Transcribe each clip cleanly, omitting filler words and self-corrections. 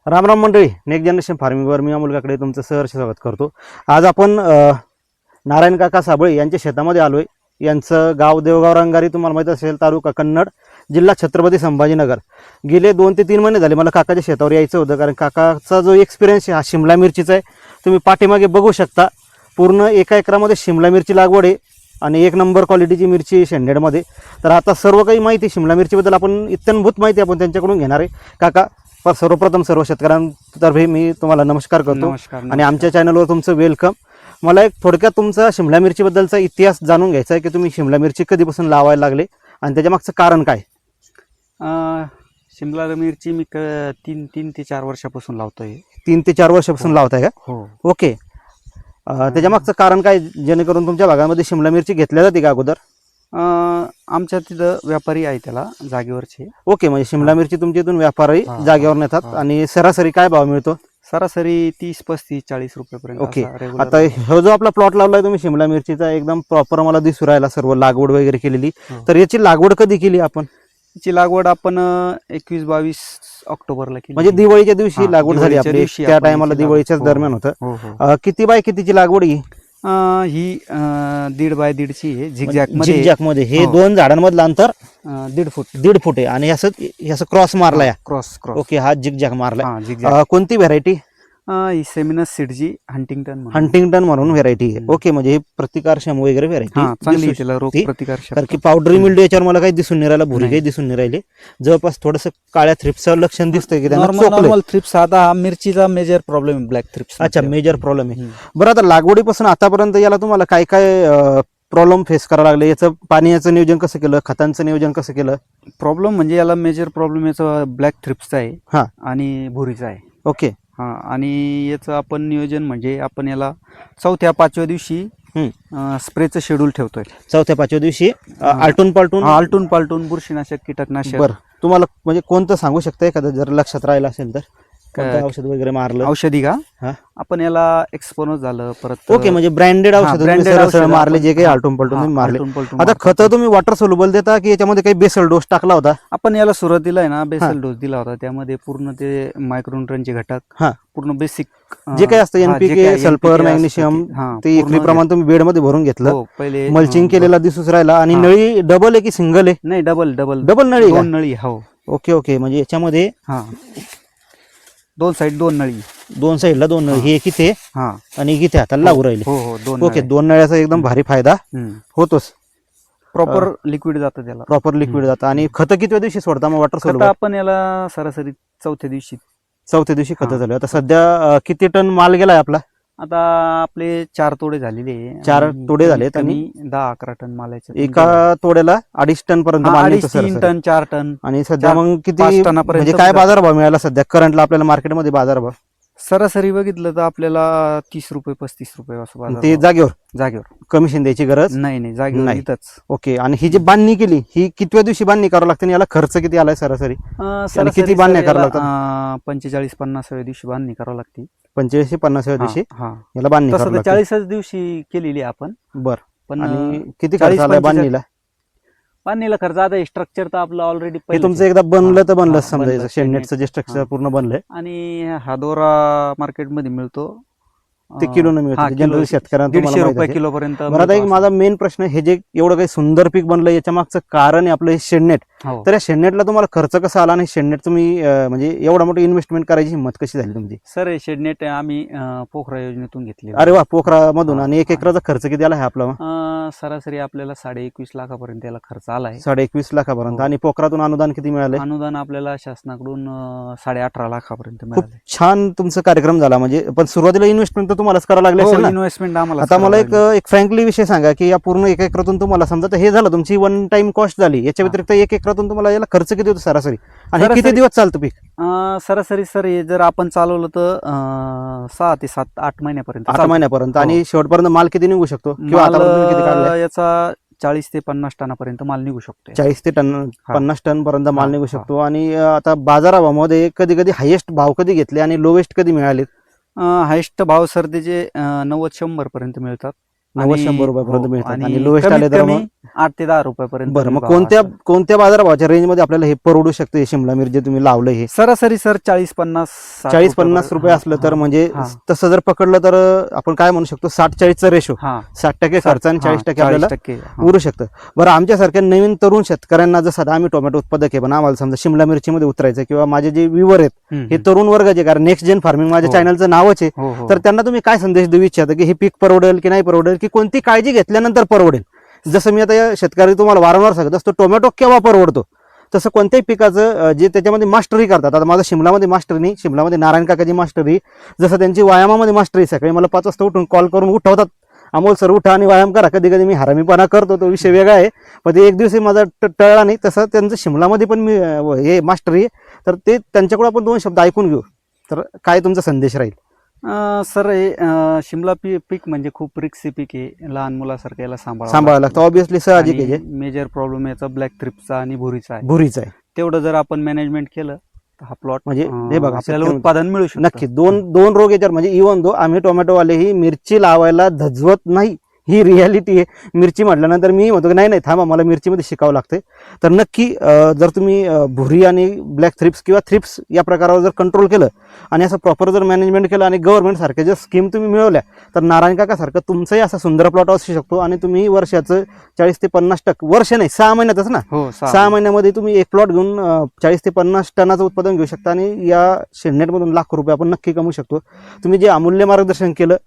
राम मंडळी, next generation फार्मिंगवर मी अमोल काकडे तुमचं सहर्ष स्वागत करतो. आज आपण नारायण काका साबळे यांच्या शेतामध्ये आलोय. यांचं गाव देवगाव रंगारी तुम्हाला माहीत असेल, तालुका कन्नड, जिल्हा छत्रपती संभाजीनगर. गेले 2 ते 3 महिने झाले मला काकाच्या शेतावर यायचं होतं, कारण काकाचा जो एक्सपिरियन्स आहे हा शिमला मिरचीचा आहे. तुम्ही पाठीमागे बघू शकता, पूर्ण 1 एकरामध्ये शिमला मिरची लागवड आहे आणि 1 नंबर क्वालिटीची मिरची शेंडेडमध्ये. तर आता सर्व काही माहिती शिमला मिरचीबद्दल आपण इत्थंभूत माहिती आपण त्यांच्याकडून घेणार आहे. काका, सर्वप्रथम सर्व शेतकऱ्यांतर्फे मी तुम्हाला नमस्कार करतो. आणि आमच्या चॅनलवर तुमचं वेलकम. मला एक थोडक्यात तुमचा शिमला मिरचीबद्दलचा इतिहास जाणून घ्यायचा आहे की तुम्ही शिमला मिरची कधीपासून लावायला लागले आणि त्याच्या मागचं कारण काय? शिमला मिरची मी 3 ते 4 वर्षापासून लावतोय. 3 ते 4 वर्षापासून लावताय का? हो. ओके. त्याच्या मागचं कारण काय, जेणेकरून तुमच्या भागामध्ये शिमला मिरची घेतल्या जाते का अगोदर? आमच्या तिथं व्यापारी आहे त्याला जागेवरचे. ओके, म्हणजे शिमला मिरची तुमच्या इथून व्यापारी जागेवर नेतात. आणि सरासरी काय भाव मिळतो? सरासरी 30, 35, 40 रुपयापर्यंत. ओके. आता हा जो आपला प्लॉट लावलाय तुम्ही शिमला मिरचीचा, एकदम प्रॉपर मला दिसू राहिला सर्व लागवड वगैरे केलेली. तर याची लागवड कधी केली आपण? याची लागवड आपण 21-22 ऑक्टोबरला केली. म्हणजे दिवाळीच्या दिवशी लागवड झाली आपली. त्या टायमाला दिवाळीच्याच दरम्यान होतं. किती बाय कितीची लागवड ही? ही 1.5 बाय 1.5ची आहे. झिगझॅग मध्ये. हे 2 झाडांमधलं अंतर 1.5 फूट. 1.5 फूट आहे. आणि असं क्रॉस मारलाय. क्रॉस. ओके, हा झिगझॅग मारलाय. झिगझॅग. कोणती व्हेरायटी? ही सेमिनस सीडची हंटिंग्टन म्हणून व्हेरायटी आहे. ओके, म्हणजे हे प्रतिकारक्षम वगैरे व्हेरायटी चांगली, त्याला रोग प्रतिकार. कारण की पावडरी मिल्ड्यू याच्यावर मला काही दिसून नाही राहिला, भुरी काही दिसून नाही राहिले. जवळपास थोडंसं काळ्या थ्रिप्सचं लक्षण दिसतंय की त्यांना नॉर्मल थ्रिप्स. आता हा मिरचीचा मेजर प्रॉब्लेम ब्लॅक थ्रिप्स. अच्छा, मेजर प्रॉब्लेम आहे. बरं, आता लागवडीपासून आतापर्यंत याला तुम्हाला काय काय प्रॉब्लेम फेस करावं लागले? याचं पाण्याचं नियोजन कसं केलं, खतांचं नियोजन कसं केलं? प्रॉब्लेम म्हणजे याला मेजर प्रॉब्लेम याचा ब्लॅक थ्रिप्सचा आहे. हा. आणि भुरीचा आहे. ओके. आणि याचं आपण नियोजन म्हणजे आपण याला 4-5व्या दिवशी स्प्रेचं शेड्यूल ठेवतोय. 4-5व्या दिवशी आलटून पालटून बुरशीनाशक, कीटकनाशक. बरं, तुम्हाला म्हणजे कोणतं सांगू शकता एखादं, जर लक्षात राहिलं असेल तर? औषध वगैरे मारलं? औषधी का? आपण याला एक्सपोनस झालं परत. ओके, म्हणजे ब्रँडेड औषध मारले, जे काही आलटून पलटून मारले. आता खतं तुम्ही वॉटर सोल्युबल देता की याच्यामध्ये काही बेसल डोस टाकला होता? आपण याला सुरुवातीला आहे ना बेसल डोस दिला होता. त्यामध्ये पूर्ण ते मायक्रोन्यूट्रनचे घटक, पूर्ण बेसिक जे काही असतं, एनपीके, सल्फर, मॅग्नेशियम, ते एकरी प्रमाण तुम्ही बेड मध्ये भरून घेतलं. पहिले मल्चिंग केलेला दिसूच राहिला. आणि नळी डबल आहे की सिंगल आहे? नाही, डबल नळी. 2 नळी. हो. ओके, म्हणजे याच्यामध्ये 2 साईड 2 नळी. 2 साईडला 2 नळी. हे किती आणि किती हाताला लागू राहिले? हो. 2. ओके, 2 नळ्याचा एकदम भारी फायदा होतोच. प्रॉपर लिक्विड जातं त्याला. प्रॉपर लिक्विड जातं. आणि खतं किती दिवशी सोडता मग वॉटर सोल्युबल? आपण याला सरासरी 4थ्या दिवशी खतं झाले. आता सध्या किती टन माल गेलाय आपला? आता आपले 4 तोडे झालेले. 4 तोडे झालेत आणि 10-11 टन मालायचं. एका तोड्याला 2.5 टन पर्यंत माल येतो. 3 टन 4 टन. आणि सध्या मग किती, म्हणजे काय बाजारभाव मिळाला सध्या करंटला आपल्याला मार्केटमध्ये बाजारभाव? सरासरी बघितलं तर आपल्याला 30 रुपये 35 रुपये असं बाजार. ते जागेवर कमिशन द्यायची गरज नाही, जागेवर इथंच. ओके. आणि ही जी बांधणी केली, ही कितव्या दिवशी बांधणी करावं लागते? याला खर्च किती आलाय सरासरी? किती बांधण्या करावं लागतात? 45-50व्या दिवशी बांधणी करावं लागते. 45-50व्या दिवशी याला बांधणी करावं लागते. 40च दिवशी केलेली आपण. बरं. पण किती खर्च आलाय बांधणीला? खर्च आता स्ट्रक्चर तर आपलं ऑलरेडी हे तुमचं एकदा बनलं तर बनलं समजायचं. शेडनेटचं जे स्ट्रक्चर पूर्ण बनलंय. आणि हा दोरा मार्केटमध्ये मिळतो, ते किलोनं मिळतं जनरल शेतकऱ्यांना. 150 रुपये किलो पर्यंत. आता एक माझा मेन प्रश्न, हे जे एवढं काही सुंदर पीक बनलं याच्या मागचं कारण आहे आपलं हे शेडनेट. तर या शेडनेटला तुम्हाला खर्च कसा आला आणि शेडनेट तुम्ही म्हणजे एवढा मोठी इन्व्हेस्टमेंट करायची हिंमत कशी झाली तुमची? सर, हे शेडनेट आम्ही पोखरा योजनेतून घेतले. अरे वा, पोखरा मधून. आणि 1 एकराचा खर्च किती आला आहे आपला? सरासरी आपल्याला 21.5 लाखापर्यंत याला खर्च आलाय. 21.5 लाखापर्यंत. आणि पोखरातून अनुदान किती मिळाले? अनुदान आपल्याला शासनाकडून 18.5 लाखापर्यंत खूप छान तुमचा कार्यक्रम झाला. म्हणजे पण सुरुवातीला इन्व्हेस्टमेंट तर तुम्हालाच करावं लागलं असेल ना? इन्व्हेस्टमेंट आम्हाला. आता मला एक फ्रँकली विषय सांगा की या पूर्ण 1 एकरातून तुम्हाला समजा तर हे झालं तुमची 1 टाइम कॉस्ट झाली, याच्या व्यतिरिक्त 1 एकरातून तुम्हाला याला खर्च किती होतो सरासरी? आणि किती दिवस चालतं पीक? सरासरी सर, हे जर आपण चालवलं तर 6 ते 7-8 महिन्यापर्यंत. 8 महिन्यापर्यंत. आणि शेवटपर्यंत माल किती निघू शकतो? किंवा याचा 40 ते 50 टनापर्यंत माल निघू शकतो. 40 ते 50 टन पर्यंत माल निघू शकतो. आणि आता बाजाराभावामध्ये कधी कधी हायेस्ट भाव कधी घेतले आणि लोवेस्ट कधी मिळाले? हायेस्ट भाव सर त्याचे 90-100 पर्यंत मिळतात. 90-100 रुपयापर्यंत हो, मिळतात आणि आणि लोएस्ट कमीत आले तर कमी मग 8 ते 10 रुपयापर्यंत बरं, मग भाव कोणत्या असतात. कोणत्या बाजारभावाच्या रेंजमध्ये आपल्याला हे परवडू शकतं, हे शिमला मिरची जे तुम्ही लावलं हे सरासरी सर 40-50 40-50 रुपये असलं तर म्हणजे तसं जर पकडलं तर आपण काय म्हणू शकतो 60-40चा रेशो, 60% खर्च आणि 40% आपल्याला उरू शकतं. बरं, आमच्यासारख्या नवीन तरुण शेतकऱ्यांना जसं आता आम्ही टोमॅटो उत्पादक आहे पण आम्हाला समजा शिमला मिरचीमध्ये उतरायचं किंवा माझे जे व्ह्युअर आहेत हे तरुण वर्गाचे, कारण नेक्स्ट जेन फार्मिंग माझ्या हो. चॅनलचं नावच आहे, तर त्यांना तुम्ही काय संदेश देऊ इच्छिता की हे पीक परवडेल की नाही परवडेल, की कोणती काळजी घेतल्यानंतर परवडेल? जसं मी आता या शेतकरी तुम्हाला वारंवार सांगत असतो टोमॅटो केव्हा परवडतो, तसं कोणत्याही पिकाचं जे त्याच्यामध्ये मास्टरी करतात. आता माझं शिमलामध्ये मास्टरी नाही, शिमलामध्ये नारायण काकाची मास्टरी, जसं त्यांची व्यायामामध्ये मास्टरी, सकाळी मला 5 वाजता उठून कॉल करून उठवतात, अमोल सर उठा आणि व्यायाम करा. कधी कधी मी हरामीपणा करतो, तो विषय वेगळा आहे, पण ते एक दिवशी माझा टळला नाही. तसं त्यांचं शिमलामध्ये पण मी हे मास्टरी आहे, तर ते त्यांच्याकडे आपण 2 शब्द ऐकून घेऊ. तर काय तुमचा संदेश राहील? सर हे शिमला पीक म्हणजे खूप रिक्सी पीक आहे, लहान मुलासारखं याला सांभाळायला लागतं ऑब्विसली, साहजिक आहे. मेजर प्रॉब्लेम याचा ब्लॅक थ्रिप्सचा आणि भुरीचा आहे. भुरीचा आहे. तेवढं जर आपण मॅनेजमेंट केलं तर हा प्लॉट म्हणजे हे बघा, आपल्याला उत्पादन मिळू शकतं. नक्की दोन रोग याच्यावर, म्हणजे इव्हन दो आम्ही टोमॅटोवाले ही मिरची लावायला धजवत नाही, ही रियालिटी आहे. मिरची म्हटल्यानंतर मी म्हणतो की नाही थांबा, मला मिरचीमध्ये शिकावं लागते. तर नक्की जर तुम्ही भुरी आणि ब्लॅक थ्रिप्स किंवा थ्रिप्स या प्रकारावर जर कंट्रोल केलं आणि असं प्रॉपर जर मॅनेजमेंट केलं आणि गव्हर्नमेंट सारख्या जर स्कीम तुम्ही मिळवल्या, तर नारायण काकासारखं तुमचंही असा सुंदर प्लॉट असू शकतो आणि तुम्ही वर्षाचं 40 ते 50 वर्ष नाही 6 महिन्यातच ना, 6 महिन्यामध्ये तुम्ही एक प्लॉट घेऊन 40 ते 50 टनाचं उत्पादन घेऊ शकता आणि या शेडनेटमधून लाखो रुपये आपण नक्की कमवू शकतो. तुम्ही जे अमूल्य मार्गदर्शन केलं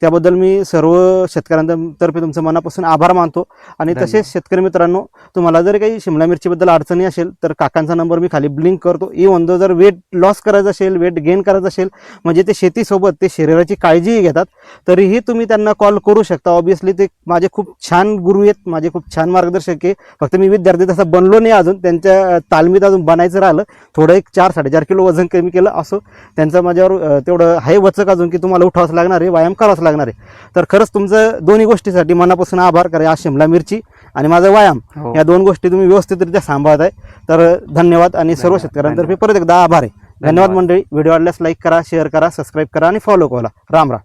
त्याबद्दल मी सर्व शेतकऱ्यांतर्फे तुमचं मनापासून आभार मानतो. आणि तसेच शेतकरी मित्रांनो, तुम्हाला जर काही शिमला मिरचीबद्दल अडचणी असेल तर काकांचा नंबर मी खाली ब्लिंक करतो. इव्हन दो जर वेट लॉस करायचं असेल, वेट गेन करायचं असेल, म्हणजे ते शेतीसोबत ते शरीराची काळजीही घेतात, तरीही तुम्ही त्यांना कॉल करू शकता. ऑब्विसली ते माझे खूप छान गुरु आहेत, माझे खूप छान मार्गदर्शक आहे. फक्त मी विद्यार्थी तसं बनलो नाही अजून, त्यांच्या तालमीत अजून बनायचं राहिलं. थोडं एक 4-4.5 किलो वजन कमी केलं, असो त्यांचं माझ्यावर तेवढं आहे वचक अजून की तुम्हाला उठावंच लागणार आहे, व्यायाम करावाच लागणार आहे. तर खरंच तुमचं दोन्ही गोष्टीसाठी मनापासून आभार करा. आज शिमला मिरची आणि माझा व्यायाम या 2 गोष्टी तुम्ही व्यवस्थितरित्या सांभाळत आहे, तर धन्यवाद. आणि सर्व शेतकऱ्यांतर्फे परत एकदा आभार आहे. धन्यवाद मंडळी. व्हिडिओ आवडल्यास लाईक करा, शेअर करा, सबस्क्राईब करा आणि फॉलो करा. राम राम.